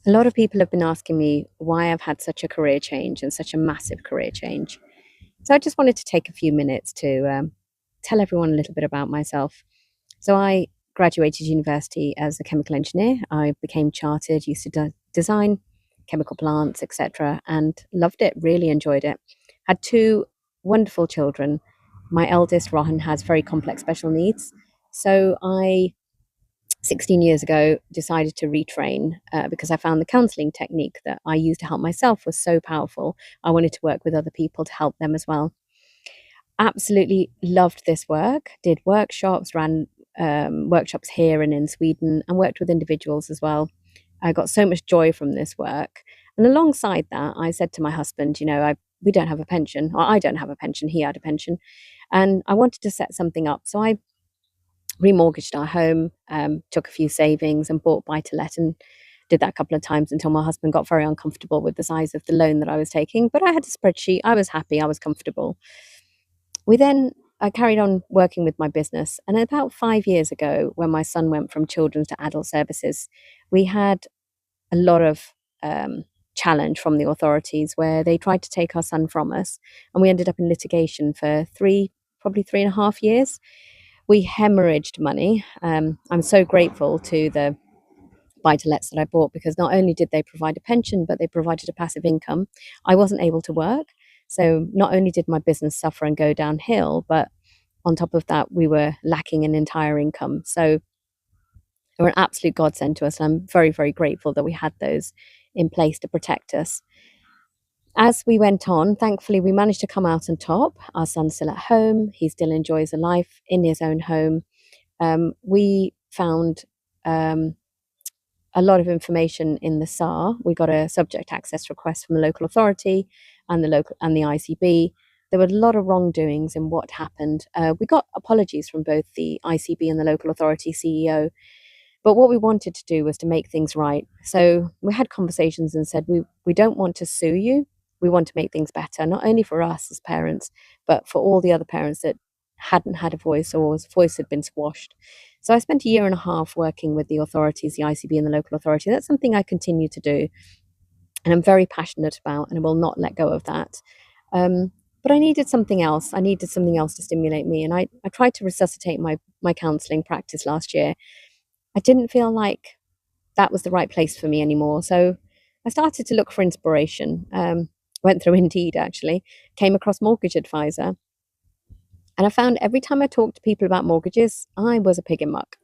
A lot of people have been asking me why I've had such a career change and such a massive career change. So I just wanted to take a few minutes to tell everyone a little bit about myself. So I graduated university as a chemical engineer. I became chartered, used to design chemical plants, etc., and loved it. Really enjoyed it. Had two wonderful children. My eldest, Rohan, has very complex special needs. So I 16 years ago decided to retrain because I found the counseling technique that I used to help myself was so powerful. I wanted to work with other people to help them as well. Absolutely loved this work, did workshops, ran workshops here and in Sweden, and worked with individuals as well. I got so much joy from this work. And alongside that, I said to my husband, we don't have a pension, or I don't have a pension, he had a pension, and I wanted to set something up. So I remortgaged our home, took a few savings and bought buy to let, and did that a couple of times until my husband got very uncomfortable with the size of the loan that I was taking. But I had a spreadsheet. I was happy. I was comfortable. I carried on working with my business. And about 5 years ago, when my son went from children's to adult services, we had a lot of challenge from the authorities where they tried to take our son from us. And we ended up in litigation for probably 3.5 years. We hemorrhaged money. I'm so grateful to the buy to lets that I bought because not only did they provide a pension, but they provided a passive income. I wasn't able to work. So not only did my business suffer and go downhill, but on top of that, we were lacking an entire income. So they were an absolute godsend to us. And I'm very, very grateful that we had those in place to protect us. As we went on, thankfully, we managed to come out on top. Our son's still at home. He still enjoys a life in his own home. We found a lot of information in the SAR. We got a subject access request from the local authority and the ICB. There were a lot of wrongdoings in what happened. We got apologies from both the ICB and the local authority CEO, but what we wanted to do was to make things right. So we had conversations and said, we don't want to sue you. We want to make things better, not only for us as parents, but for all the other parents that hadn't had a voice or whose voice had been squashed. So I spent a year and a half working with the authorities, the ICB and the local authority. That's something I continue to do, and I'm very passionate about, and I will not let go of that. But I needed something else. I needed something else to stimulate me, and I tried to resuscitate my counselling practice last year. I didn't feel like that was the right place for me anymore. So I started to look for inspiration. Went through Indeed, actually, came across Mortgage Advisor. And I found every time I talked to people about mortgages, I was a pig in muck.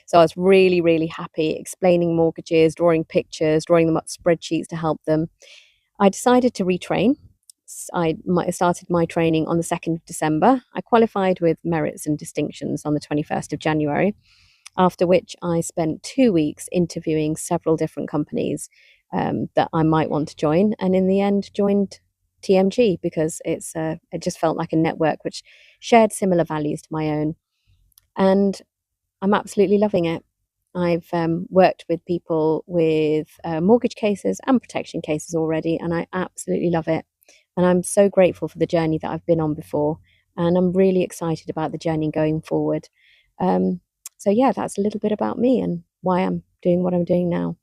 So I was really, really happy explaining mortgages, drawing pictures, drawing them up spreadsheets to help them. I decided to retrain. Started my training on the 2nd of December. I qualified with merits and distinctions on the 21st of January, after which I spent 2 weeks interviewing several different companies that I might want to join, and in the end joined TMG because it just felt like a network which shared similar values to my own, and I'm absolutely loving it. I've worked with people with mortgage cases and protection cases already, and I absolutely love it. And I'm so grateful for the journey that I've been on before, and I'm really excited about the journey going forward. Um, so yeah, that's a little bit about me and why I'm doing what I'm doing now.